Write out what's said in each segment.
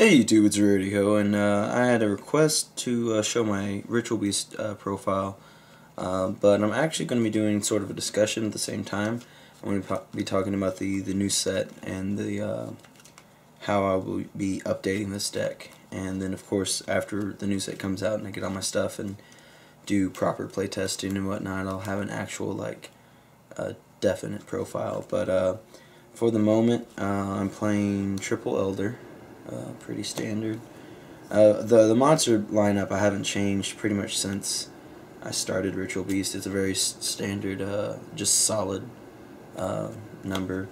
Hey YouTube, it's Rarity, and I had a request to show my Ritual Beast profile, but I'm actually going to be doing sort of a discussion at the same time. I'm going to be talking about the new set and the how I will be updating this deck, and then of course after the new set comes out and I get all my stuff and do proper playtesting and whatnot, I'll have an actual definite profile. But for the moment, I'm playing Triple Elder. Pretty standard. The monster lineup I haven't changed pretty much since I started Ritual Beast. It's a very standard, just solid number.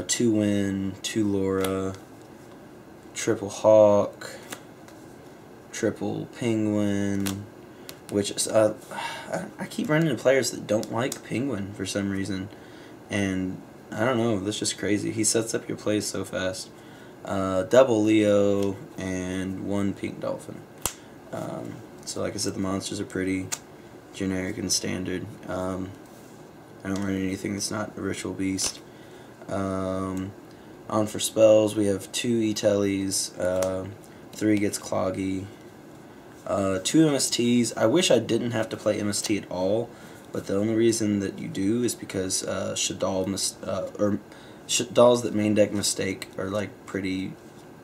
2 Wind, 2 Laura, Triple Hawk, Triple Penguin, which is, I keep running into players that don't like Penguin for some reason, and I don't know, that's just crazy. He sets up your plays so fast. Double Leo, and 1 Pink Dolphin. So like I said, the monsters are pretty generic and standard. I don't run anything that's not a Ritual Beast. On for spells, we have 2 E-Tellies, 3 gets Cloggy, 2 MSTs. I wish I didn't have to play MST at all, but the only reason that you do is because Shadalls that main deck mistake are like pretty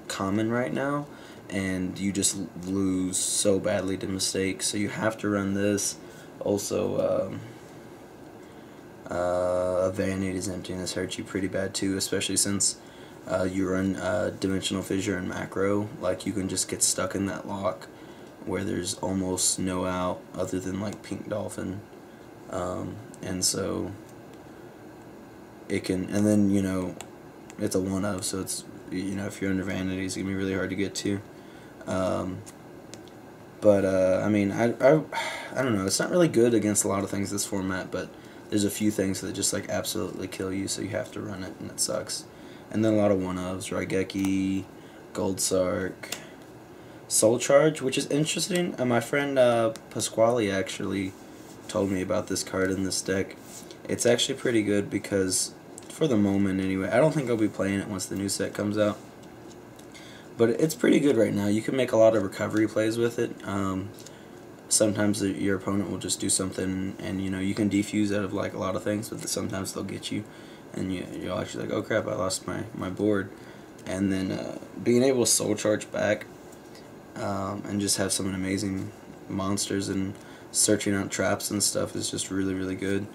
common right now, and you just lose so badly to mistake, so you have to run this. Also, Vanity's Empty, and this hurts you pretty bad too, especially since you run Dimensional Fissure and Macro. Like, you can just get stuck in that lock where there's almost no out other than like Pink Dolphin, and so it can, and then, you know, it's a 1-of, so it's, you know, if you're under Vanity, it's gonna be really hard to get to. I mean, I don't know, it's not really good against a lot of things this format, but there's a few things that just like absolutely kill you, so you have to run it, and it sucks. And then a lot of 1-ofs, Raigeki, Gold Sark, Soul Charge, which is interesting. My friend Pasquale actually told me about this card in this deck. It's actually pretty good because, for the moment anyway, I don't think I'll be playing it once the new set comes out, but it's pretty good right now. You can make a lot of recovery plays with it. Sometimes your opponent will just do something, and you know, you can defuse out of like a lot of things, but sometimes they'll get you, and you're actually like, oh crap, I lost my board. And then being able to Soul Charge back and just have some amazing monsters and searching out traps and stuff is just really, really good.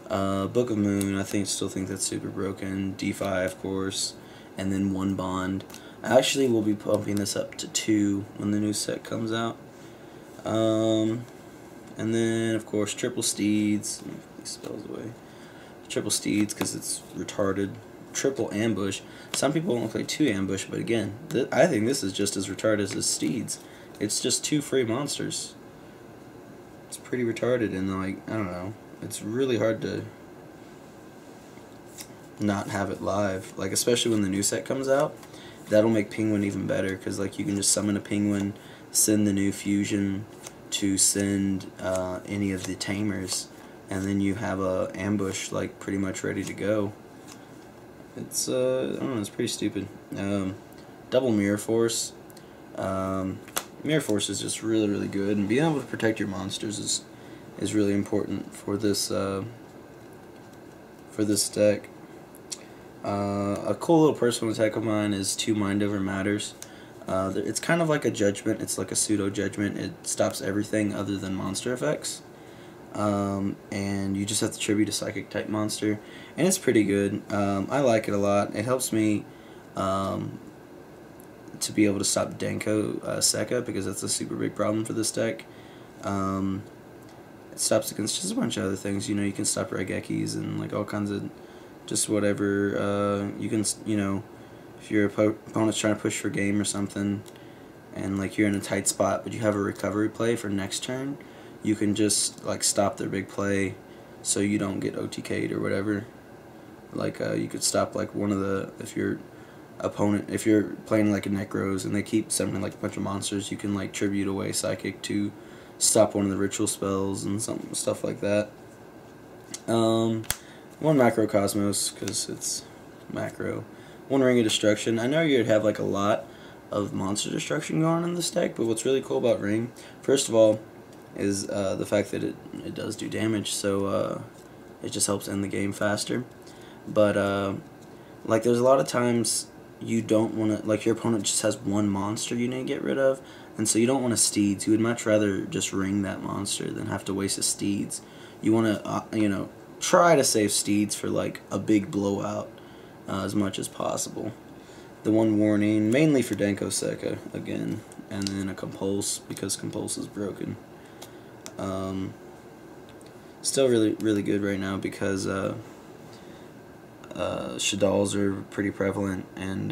Book of Moon, still think that's super broken. D5, of course, and then 1 Bond. I actually will be pumping this up to 2 when the new set comes out. And then, of course, Triple Steeds. Let me put these spells away. Triple Steeds, because it's retarded. Triple Ambush. Some people won't play 2 Ambush, but again, I think this is just as retarded as Steeds. It's just 2 free monsters. It's pretty retarded, and like, I don't know. It's really hard to not have it live, like especially when the new set comes out. That'll make Penguin even better, because like you can just summon a Penguin, send the new fusion to send any of the tamers, and then you have a ambush like pretty much ready to go. It's I don't know, it's pretty stupid. Double Mirror Force. Mirror Force is just really, really good, and being able to protect your monsters is really important for this deck. A cool little personal attack of mine is 2 Mind Over Matters. It's kind of like a judgment. It's like a pseudo judgment. It stops everything other than monster effects, and you just have to tribute a psychic type monster, and it's pretty good. I like it a lot. It helps me to be able to stop Denko Sekka, because that's a super big problem for this deck. It stops against just a bunch of other things. You know, you can stop Raigekis and like all kinds of just whatever. You can, you know, if your opponent's trying to push for game or something, and like you're in a tight spot, but you have a recovery play for next turn, you can just like stop their big play, so you don't get OTK'd or whatever. Like you could stop like one of the, if you're playing like a Necros and they keep summoning like a bunch of monsters, you can like tribute away Psychic to stop one of the ritual spells and stuff like that. 1 Macrocosmos, because it's macro. 1 Ring of Destruction. I know you'd have like a lot, of monster destruction going on in this deck. But what's really cool about Ring, first of all, is the fact that it does do damage, so it just helps end the game faster. But like, there's a lot of times you don't want to, like, your opponent just has one monster you need to get rid of, and so you don't want to steeds. You would much rather just ring that monster than have to waste a steeds. You want to you know, try to save steeds for like a big blowout as much as possible. The one warning, mainly for Denko Sekka again, and then a Compulse because Compulse is broken. Still really good right now because Shaddolls are pretty prevalent, and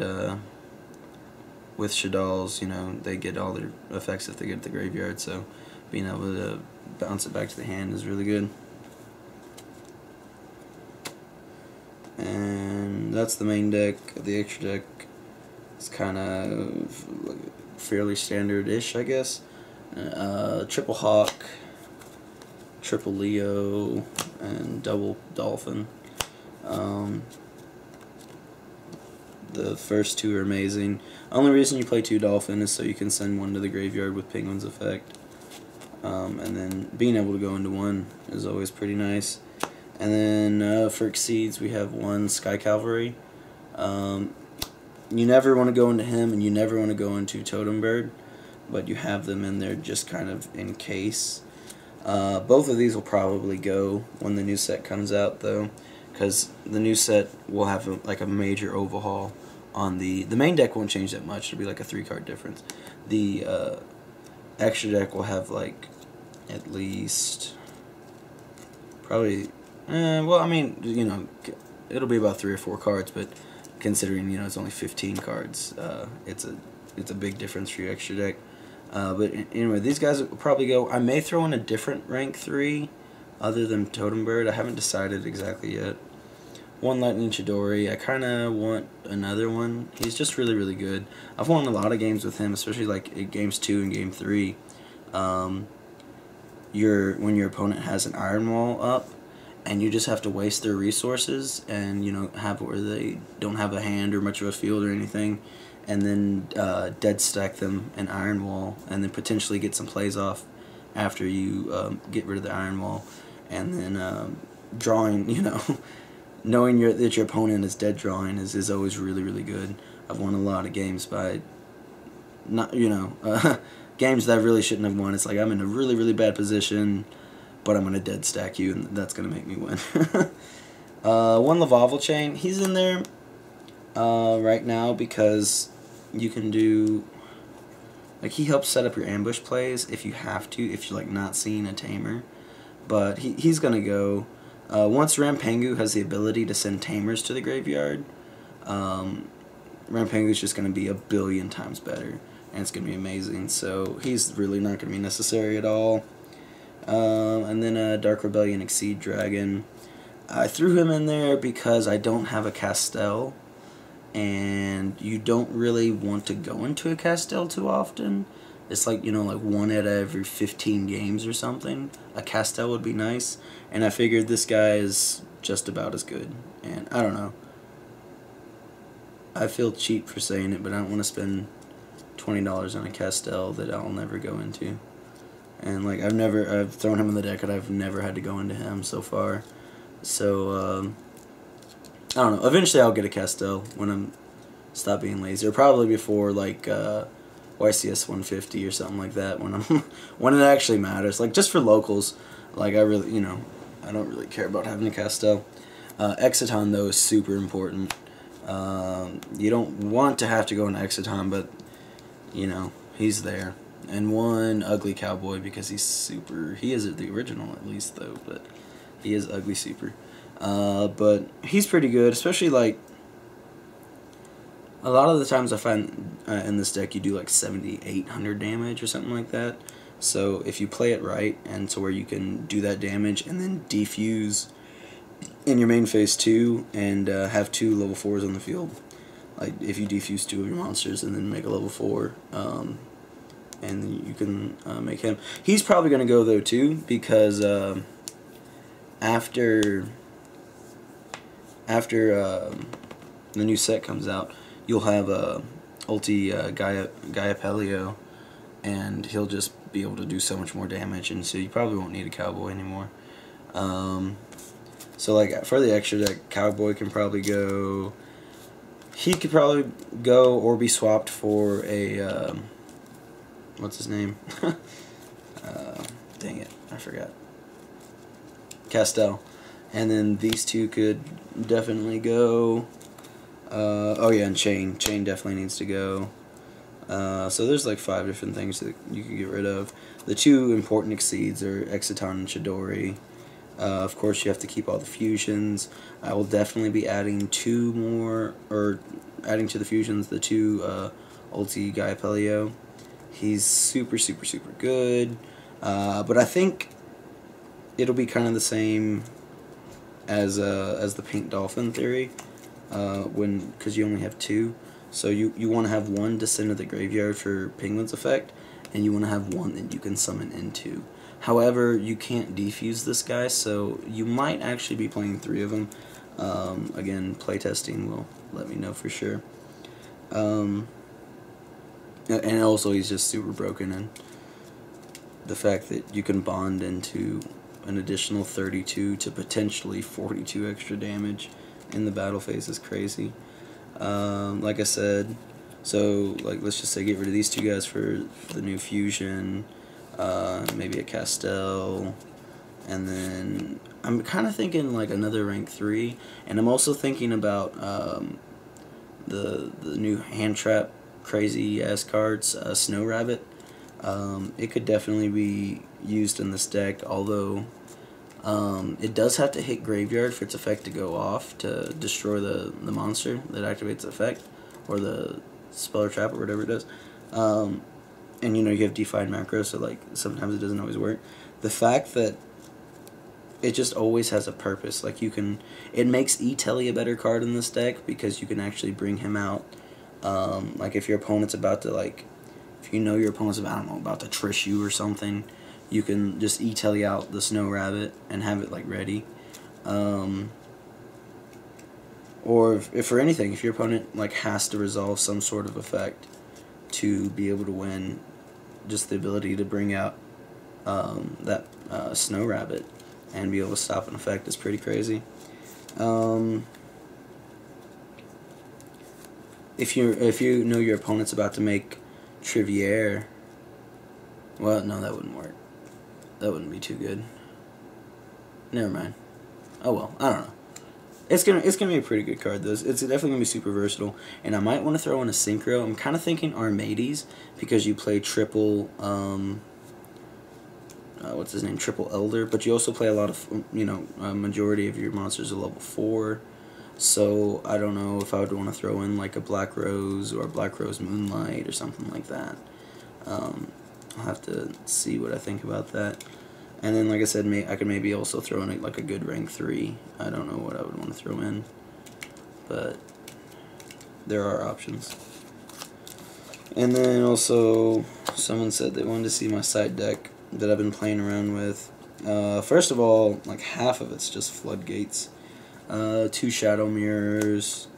with Shaddolls, you know, they get all their effects if they get to the graveyard, so being able to bounce it back to the hand is really good. And that's the main deck. The extra deck is kind of fairly standard-ish, I guess. Triple Hawk, Triple Leo, and Double Dolphin. The first two are amazing. Only reason you play 2 Dolphin is so you can send one to the graveyard with Penguin's effect. And then being able to go into one is always pretty nice. And then for Exceeds, we have 1 Sky Cavalry. You never want to go into him, and you never want to go into Totem Bird, but you have them in there just kind of in case. Both of these will probably go when the new set comes out, though, because the new set will have like a major overhaul on the main deck. Won't change that much. It'll be like a 3-card difference. The extra deck will have like at least probably well, I mean, you know, it'll be about 3 or 4 cards, but considering, you know, it's only 15 cards, it's a big difference for your extra deck. But anyway, these guys will probably go. I may throw in a different rank 3 other than Totem Bird. I haven't decided exactly yet. 1 Lightning Chidori. I kind of want another one. He's just really good. I've won a lot of games with him, especially like at games 2 and game 3. When your opponent has an Iron Wall up, and you just have to waste their resources, and, you know, have where they don't have a hand or much of a field or anything, and then dead stack them an Iron Wall, and then potentially get some plays off after you get rid of the Iron Wall, and then drawing, you know, knowing that your opponent is dead drawing is always really good. I've won a lot of games by not, you know, games that I really shouldn't have won. It's like I'm in a really bad position, but I'm going to dead stack you, and that's going to make me win. 1 Lavalval Chain. He's in there right now because you can do, like, he helps set up your ambush plays if you have to, if you're like not seeing a tamer. But he's going to go. Once Rampengu has the ability to send tamers to the graveyard, Rampengu's just going to be a billion times better, and it's going to be amazing. So he's really not going to be necessary at all. And then Dark Rebellion Exceed Dragon. I threw him in there because I don't have a Castel, and you don't really want to go into a Castel too often. It's like, you know, like 1 out of every 15 games or something. A Castel would be nice, and I figured this guy is just about as good. And I don't know. I feel cheap for saying it, but I don't want to spend $20 on a Castel that I'll never go into. And like I've thrown him in the deck, and I've never had to go into him so far. So I don't know. Eventually, I'll get a Castel when I'm stop being lazy, or probably before like YCS 150 or something like that. When when it actually matters, like just for locals. Like I really, you know, I don't really care about having a Castel. Exiton though is super important. You don't want to have to go into Exiton, but you know, he's there. And 1 Ugly Cowboy because he's super. He is the original at least though, but he is ugly super. But he's pretty good, especially like a lot of the times I find in this deck you do like 7,800 damage or something like that. So if you play it right, and to where you can do that damage and then defuse in your main phase 2 and have 2 level 4s on the field. Like if you defuse 2 of your monsters and then make a level 4, and you can make him. He's probably going to go though too, because after the new set comes out, you'll have ulti Gaia Pelio, and he'll just be able to do so much more damage, and so you probably won't need a Cowboy anymore. So like for the extra deck, Cowboy can probably go. He could probably go or be swapped for a what's his name? Dang it, I forgot. Castell, and then these two could definitely go. Oh yeah, and Chain definitely needs to go. So there's like 5 different things that you can get rid of. The 2 important exceeds are Exiton and Chidori. Of course, you have to keep all the fusions. I will definitely be adding 2 more, or adding to the fusions the 2 ulti Gaia Pelio. He's super good. But I think it'll be kind of the same as the Pink Dolphin theory, because you only have 2. So you want to have 1 Descend to the Graveyard for Penguin's effect, and you want to have 1 that you can summon into. However, you can't defuse this guy, so you might actually be playing 3 of them. Again, playtesting will let me know for sure. And also, he's just super broken, and the fact that you can bond into an additional 32 to potentially 42 extra damage in the battle phase is crazy. Like I said, so like let's just say get rid of these 2 guys for the new fusion, maybe a Castell, and then I'm kind of thinking like another rank 3, and I'm also thinking about the new hand trap crazy ass cards, Snow Rabbit. It could definitely be used in this deck, although it does have to hit graveyard for its effect to go off to destroy the monster that activates the effect, or the spell or trap or whatever it does. And you know, you have defined macro, so like sometimes it doesn't always work. The fact that it just always has a purpose, like it makes E-Telly a better card in this deck because you can actually bring him out. Like if your opponent's about to if you know your opponent's about to trish you or something, you can just E-Telly out the Snow Rabbit and have it like ready. Or if for anything, if your opponent like has to resolve some sort of effect to be able to win, just the ability to bring out that Snow Rabbit and be able to stop an effect is pretty crazy. If you know your opponent's about to make Triviere, well, no, that wouldn't work. That wouldn't be too good. Never mind. Oh well, I don't know. It's gonna be a pretty good card though. It's definitely gonna be super versatile, and I might want to throw in a Synchro. I'm kind of thinking Armades because you play triple what's his name, triple Elder, but you also play a lot of a majority of your monsters are level 4. So I don't know if I would want to throw in like a Black Rose or a Black Rose Moonlight or something like that. I'll have to see what I think about that. And then, like I said, I could maybe also throw in like a good rank 3. I don't know what I would want to throw in, but there are options. And then also, someone said they wanted to see my side deck that I've been playing around with. First of all, like half of it's just floodgates. 2 shadow mirrors,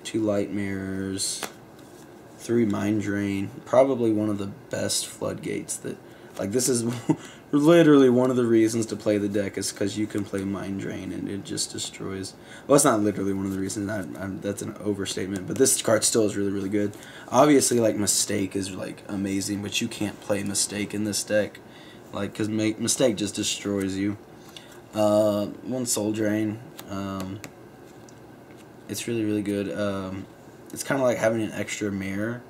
2 light mirrors, 3 mind drain. Probably one of the best floodgates that, like, this is literally one of the reasons to play the deck is because you can play mind drain and it just destroys. Well, it's not literally one of the reasons. That's an overstatement, but this card still is really good. Obviously, like, Mistake is like amazing, but you can't play Mistake in this deck, like, because Mistake just destroys you. 1 Soul Drain. It's really good. It's kind of like having an extra mirror,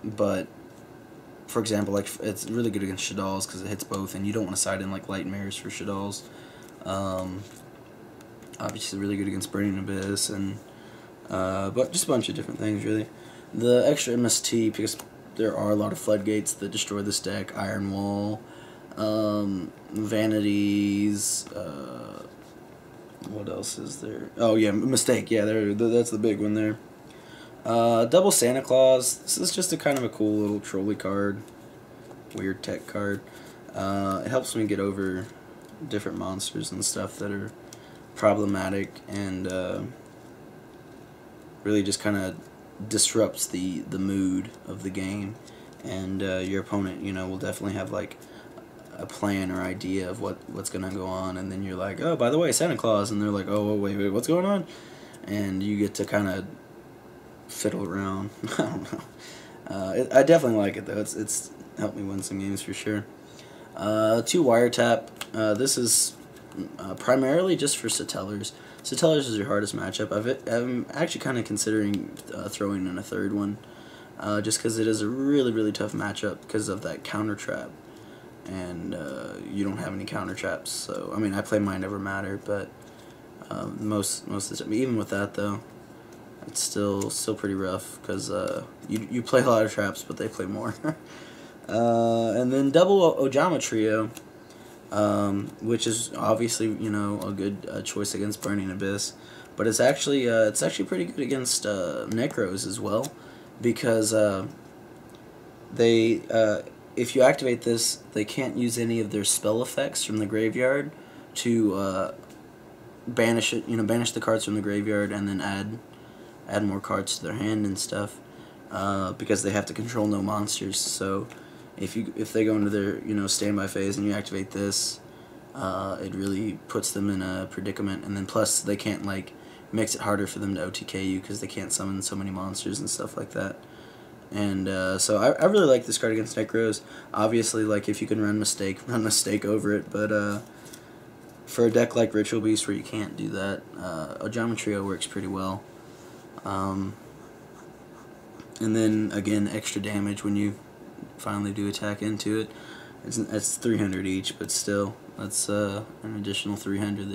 but for example, like it's really good against Shaddolls because it hits both, and you don't want to side in like light mirrors for Shaddolls. Obviously, really good against Burning Abyss, and but just a bunch of different things really. The extra MST, because there are a lot of floodgates that destroy this deck. Iron Wall, Vanities. What else is there? Oh yeah, Mistake. Yeah, that's the big one there. Double Santa Claus. This is just a kind of a cool little trolley card, weird tech card. It helps me get over different monsters and stuff that are problematic, and really just kind of disrupts the mood of the game, and your opponent, you know, will definitely have like a plan or idea of what's gonna go on, and then you're like, oh, by the way, Santa Claus, and they're like, oh, wait, what's going on? And you get to kind of fiddle around. I don't know. I definitely like it though. It's helped me win some games for sure. 2 Wiretap. This is primarily just for Satellers. Satellers is your hardest matchup. I'm actually kind of considering throwing in a 3rd one, just because it is a really tough matchup because of that counter trap, and you don't have any counter traps. So I mean, I play Mind Over Matter, but most of the time, even with that though, it's still pretty rough because you play a lot of traps, but they play more. And then double Ojama Trio, which is obviously, you know, a good choice against Burning Abyss, but it's actually pretty good against Necros as well, because they if you activate this, they can't use any of their spell effects from the graveyard to banish it. You know, banish the cards from the graveyard and then add more cards to their hand and stuff, because they have to control no monsters. So if they go into their, you know, standby phase and you activate this, it really puts them in a predicament. And then plus they can't, like, makes it harder for them to OTK you because they can't summon so many monsters and stuff like that. And so I really like this card against Necros. Obviously, like, if you can run Mistake over it, but for a deck like Ritual Beast where you can't do that, Ojama Trio works pretty well. And then again, extra damage when you finally do attack into it. It's 300 each, but still, that's an additional 300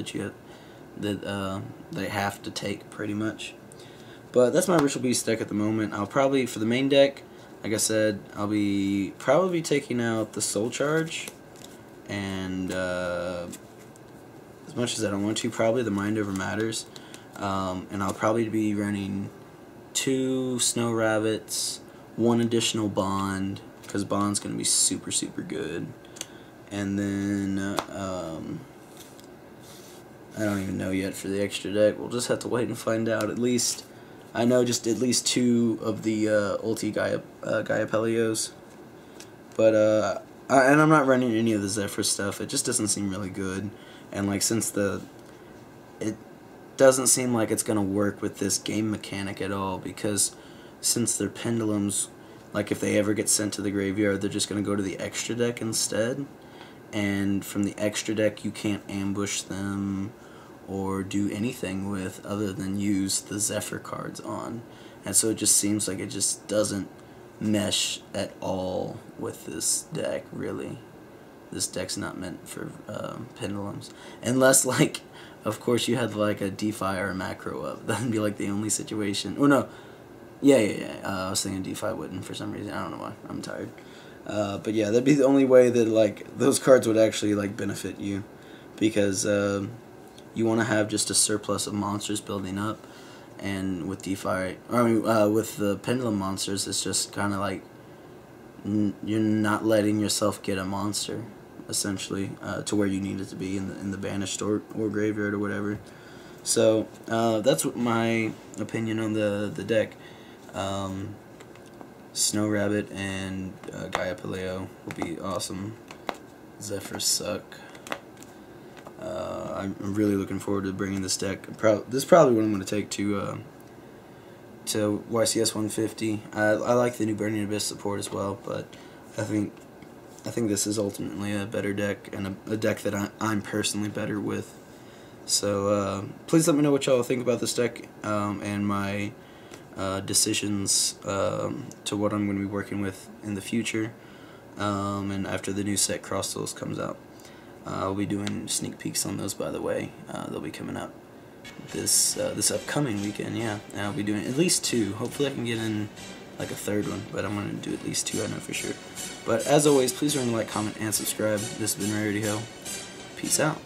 that they have to take pretty much. But that's my Ritual Beast deck at the moment. I'll probably, for the main deck, like I said, I'll probably be taking out the Soul Charge, and as much as I don't want to, probably the Mind Over Matters. And I'll probably be running 2 Snow Rabbits, 1 additional Bond, because Bond's going to be super good. And then, I don't even know yet for the extra deck. We'll just have to wait and find out. At least, I know just at least 2 of the Ulti Gaia Pelios. But, and I'm not running any of the Zephyr stuff. It just doesn't seem really good. And, like, since it doesn't seem like it's going to work with this game mechanic at all, because since they're pendulums, like, if they ever get sent to the graveyard, they're just going to go to the extra deck instead, and from the extra deck you can't ambush them or do anything with other than use the Zephyr cards on, and so it just seems like it just doesn't mesh at all with this deck, really. This deck's not meant for pendulums, unless, like, of course you had like a DeFi or a macro up. That'd be like the only situation. Oh no, yeah. I was thinking DeFi wouldn't for some reason. I don't know why. I'm tired. But yeah, that'd be the only way that, like, those cards would actually, like, benefit you, because you want to have just a surplus of monsters building up, and with DeFi, with the pendulum monsters, it's just kind of like you're not letting yourself get a monster, essentially, to where you need it to be in the banished or graveyard or whatever. So that's my opinion on the deck. Snow Rabbit and Gaia Paleo will be awesome. Zephyrs suck. I'm really looking forward to bringing this deck. This is probably what I'm going to take to YCS 150. I like the new Burning Abyss support as well, but I think this is ultimately a better deck, and a deck that I'm personally better with. So please let me know what y'all think about this deck, and my decisions to what I'm going to be working with in the future, and after the new set Cross Souls comes out. I'll be doing sneak peeks on those, by the way. They'll be coming up this upcoming weekend, yeah. And I'll be doing at least 2. Hopefully I can get in like a 3rd one, but I'm going to do at least 2, I know for sure. But as always, please remember to like, comment, and subscribe. This has been Rarity. Peace out.